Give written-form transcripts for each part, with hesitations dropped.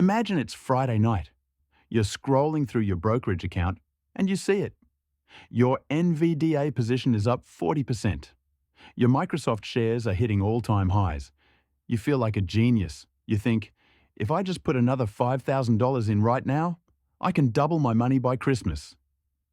Imagine it's Friday night. You're scrolling through your brokerage account and you see it. Your NVDA position is up 40%. Your Microsoft shares are hitting all-time highs. You feel like a genius. You think, if I just put another $5,000 in right now, I can double my money by Christmas.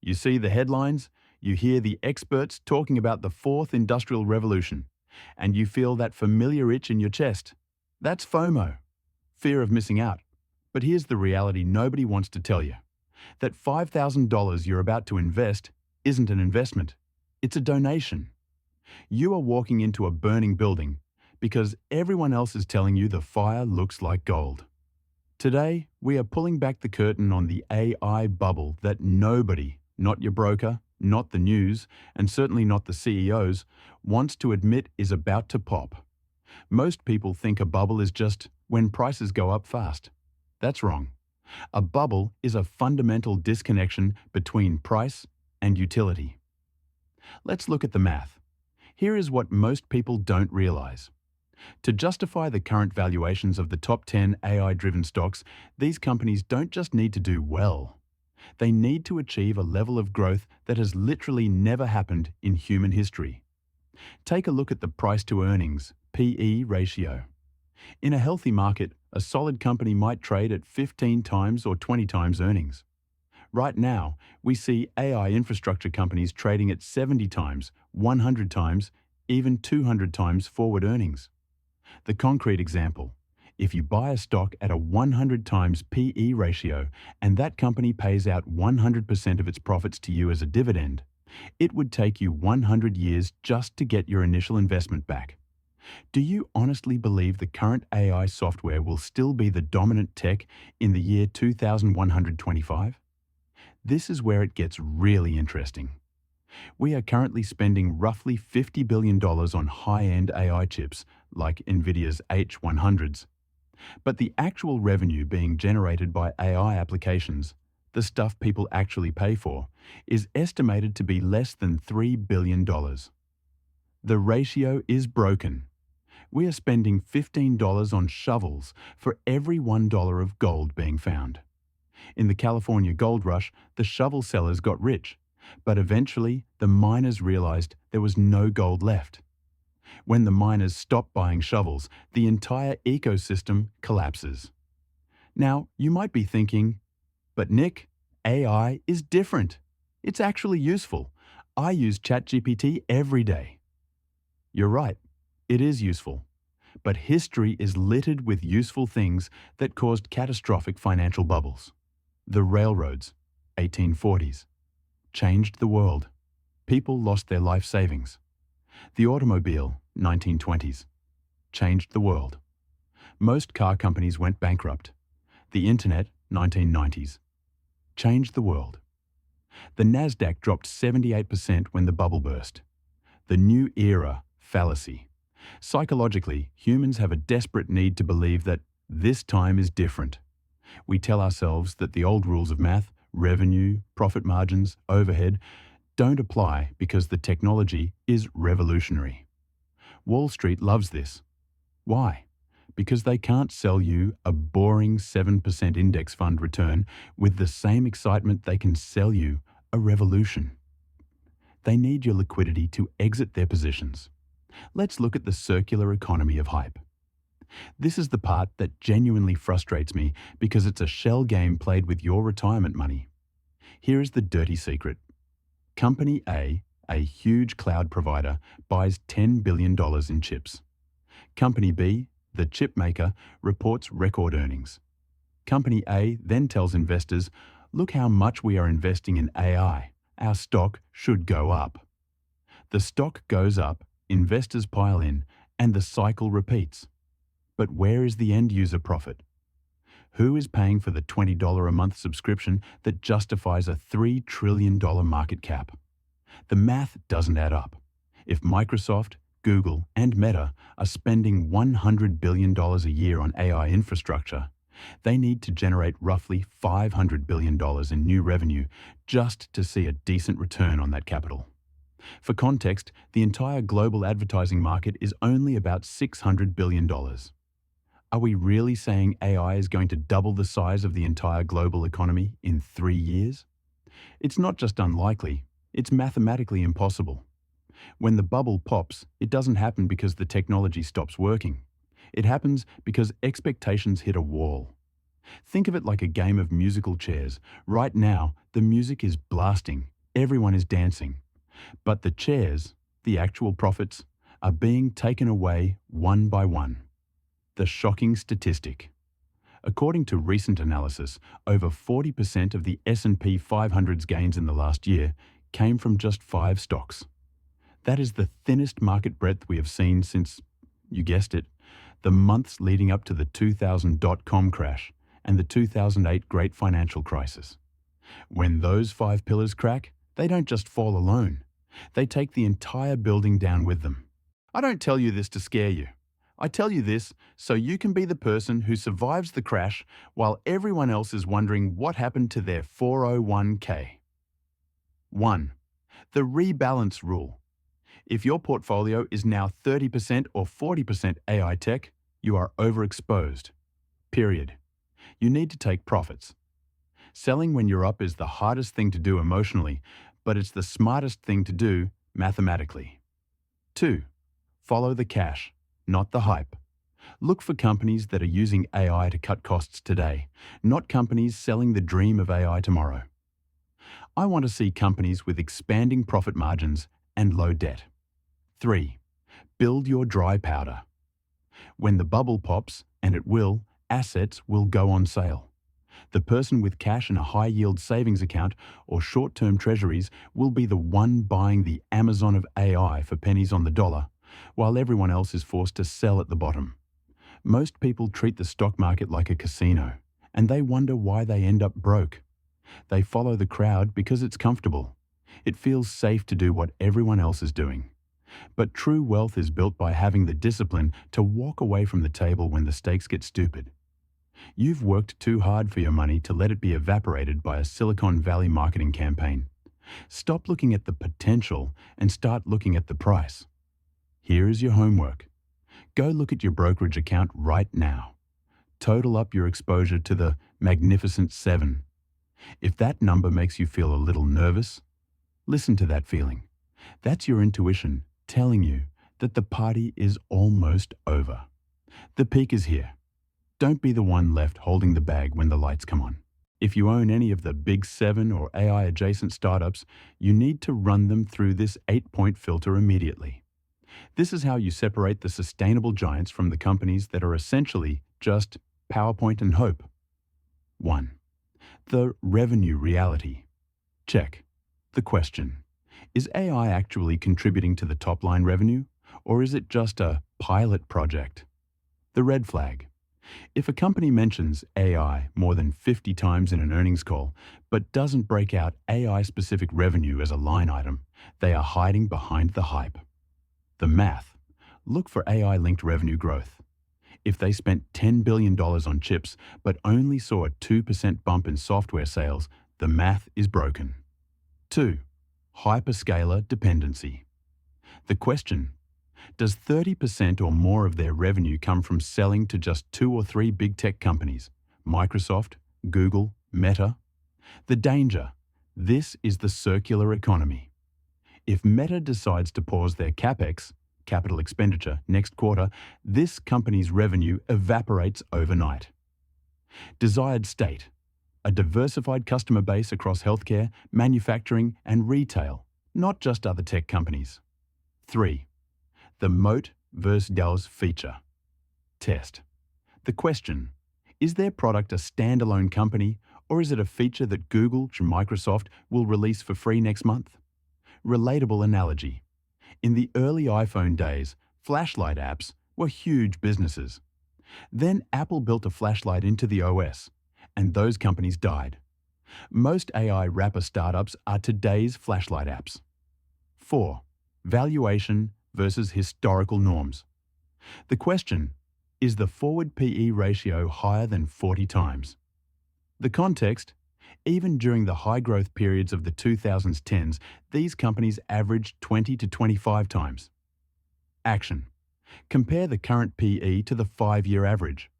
You see the headlines, you hear the experts talking about the fourth industrial revolution, and you feel that familiar itch in your chest. That's FOMO, fear of missing out. But here's the reality nobody wants to tell you. That $5,000 you're about to invest isn't an investment. It's a donation. You are walking into a burning building because everyone else is telling you the fire looks like gold. Today, we are pulling back the curtain on the AI bubble that nobody, not your broker, not the news, and certainly not the CEOs, wants to admit is about to pop. Most people think a bubble is just when prices go up fast. That's wrong. A bubble is a fundamental disconnection between price and utility. Let's look at the math. Here is what most people don't realize. To justify the current valuations of the top 10 AI-driven stocks, these companies don't just need to do well. They need to achieve a level of growth that has literally never happened in human history. Take a look at the price-to-earnings, PE ratio. In a healthy market, a solid company might trade at 15 times or 20 times earnings. Right now, we see AI infrastructure companies trading at 70 times, 100 times, even 200 times forward earnings. The concrete example, if you buy a stock at a 100 times PE ratio and that company pays out 100% of its profits to you as a dividend, it would take you 100 years just to get your initial investment back. Do you honestly believe the current AI software will still be the dominant tech in the year 2125? This is where it gets really interesting. We are currently spending roughly $50 billion on high-end AI chips, like NVIDIA's H100s. But the actual revenue being generated by AI applications, the stuff people actually pay for, is estimated to be less than $3 billion. The ratio is broken. We are spending $15 on shovels for every $1 of gold being found. In the California gold rush, the shovel sellers got rich, but eventually the miners realized there was no gold left. When the miners stop buying shovels, the entire ecosystem collapses. Now, you might be thinking, but Nick, AI is different. It's actually useful. I use ChatGPT every day. You're right, it is useful. But history is littered with useful things that caused catastrophic financial bubbles. The railroads, 1840s, changed the world. People lost their life savings. The automobile, 1920s, changed the world. Most car companies went bankrupt. The internet, 1990s, changed the world. The Nasdaq dropped 78% when the bubble burst. The new era, fallacy. Psychologically, humans have a desperate need to believe that this time is different. We tell ourselves that the old rules of math, revenue, profit margins, overhead, don't apply because the technology is revolutionary. Wall Street loves this. Why? Because they can't sell you a boring 7% index fund return with the same excitement they can sell you a revolution. They need your liquidity to exit their positions. Let's look at the circular economy of hype. This is the part that genuinely frustrates me because it's a shell game played with your retirement money. Here is the dirty secret. Company A huge cloud provider, buys $10 billion in chips. Company B, the chip maker, reports record earnings. Company A then tells investors, look how much we are investing in AI. Our stock should go up. The stock goes up, investors pile in, and the cycle repeats. But where is the end user profit? Who is paying for the $20 a month subscription that justifies a $3 trillion market cap? The math doesn't add up. If Microsoft, Google, and Meta are spending $100 billion a year on AI infrastructure, they need to generate roughly $500 billion in new revenue just to see a decent return on that capital. For context, the entire global advertising market is only about $600 billion. Are we really saying AI is going to double the size of the entire global economy in 3 years? It's not just unlikely, it's mathematically impossible. When the bubble pops, it doesn't happen because the technology stops working. It happens because expectations hit a wall. Think of it like a game of musical chairs. Right now, the music is blasting, everyone is dancing. But the chairs, the actual profits, are being taken away one by one. The shocking statistic. According to recent analysis, over 40% of the S&P 500's gains in the last year came from just 5 stocks. That is the thinnest market breadth we have seen since, you guessed it, the months leading up to the 2000 dot-com crash and the 2008 Great Financial Crisis. When those 5 pillars crack, they don't just fall alone. They take the entire building down with them. I don't tell you this to scare you. I tell you this so you can be the person who survives the crash while everyone else is wondering what happened to their 401k. 1. The rebalance rule. If your portfolio is now 30% or 40% AI tech, you are overexposed. Period. You need to take profits. Selling when you're up is the hardest thing to do emotionally, but it's the smartest thing to do mathematically. 2. Follow the cash, not the hype. Look for companies that are using AI to cut costs today, not companies selling the dream of AI tomorrow. I want to see companies with expanding profit margins and low debt. 3. Build your dry powder. When the bubble pops, and it will, assets will go on sale. The person with cash in a high-yield savings account or short-term treasuries will be the one buying the Amazon of AI for pennies on the dollar, while everyone else is forced to sell at the bottom. Most people treat the stock market like a casino, and they wonder why they end up broke. They follow the crowd because it's comfortable. It feels safe to do what everyone else is doing. But true wealth is built by having the discipline to walk away from the table when the stakes get stupid. You've worked too hard for your money to let it be evaporated by a Silicon Valley marketing campaign. Stop looking at the potential and start looking at the price. Here is your homework. Go look at your brokerage account right now. Total up your exposure to the Magnificent Seven. If that number makes you feel a little nervous, listen to that feeling. That's your intuition telling you that the party is almost over. The peak is here. Don't be the one left holding the bag when the lights come on. If you own any of the big 7 or AI-adjacent startups, you need to run them through this 8-point filter immediately. This is how you separate the sustainable giants from the companies that are essentially just PowerPoint and hope. 1. The revenue reality. Check. The question. Is AI actually contributing to the top-line revenue, or is it just a pilot project? The red flag. If a company mentions AI more than 50 times in an earnings call, but doesn't break out AI-specific revenue as a line item, they are hiding behind the hype. The math. Look for AI-linked revenue growth. If they spent $10 billion on chips, but only saw a 2% bump in software sales, the math is broken. 2. Hyperscaler dependency. The question. Does 30% or more of their revenue come from selling to just 2 or 3 big tech companies, Microsoft, Google, Meta? The danger. This is the circular economy. If Meta decides to pause their CapEx, capital expenditure, next quarter, this company's revenue evaporates overnight. Desired state. A diversified customer base across healthcare, manufacturing, and retail, not just other tech companies. 3. The moat versus DAO's feature. Test. The question. Is their product a standalone company, or is it a feature that Google and Microsoft will release for free next month? Relatable analogy. In the early iPhone days, flashlight apps were huge businesses. Then Apple built a flashlight into the OS, and those companies died. Most AI wrapper startups are today's flashlight apps. 4. Valuation versus historical norms. The question, is the forward PE ratio higher than 40 times? The context, even during the high-growth periods of the 2010s, these companies averaged 20 to 25 times. Action. Compare the current PE to the 5-year average.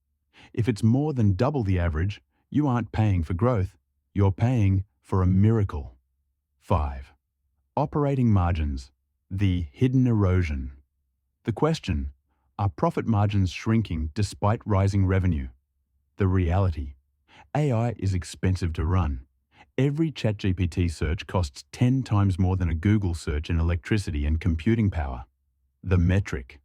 If it's more than double the average, you aren't paying for growth, you're paying for a miracle. 5. Operating margins, the hidden erosion. The question, are profit margins shrinking despite rising revenue? The reality, AI is expensive to run. Every ChatGPT search costs 10 times more than a Google search in electricity and computing power. The metric,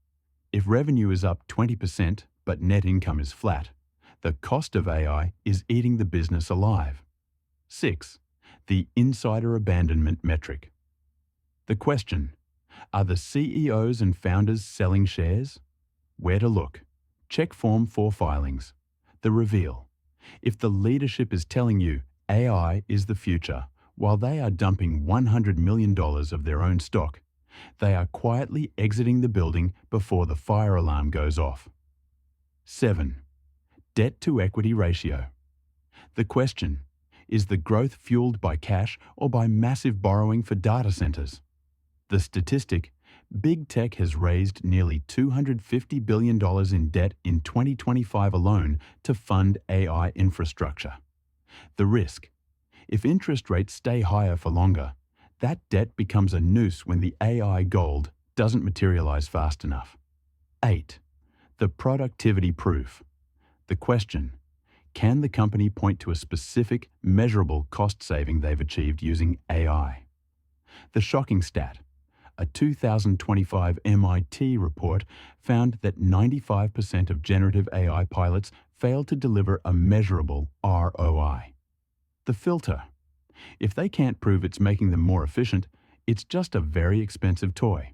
if revenue is up 20% but net income is flat, the cost of AI is eating the business alive. 6. The insider abandonment metric. The question, are the CEOs and founders selling shares? Where to look? Check Form 4 filings. The reveal, if the leadership is telling you AI is the future, while they are dumping $100 million of their own stock, they are quietly exiting the building before the fire alarm goes off. 7. Debt to equity ratio. The question, is the growth fueled by cash or by massive borrowing for data centers? The statistic, big tech has raised nearly $250 billion in debt in 2025 alone to fund AI infrastructure. The risk, if interest rates stay higher for longer, that debt becomes a noose when the AI gold doesn't materialize fast enough. 8. The productivity proof. The question, can the company point to a specific, measurable cost saving they've achieved using AI? The shocking stat, a 2025 MIT report found that 95% of generative AI pilots failed to deliver a measurable ROI. The filter, if they can't prove it's making them more efficient, it's just a very expensive toy.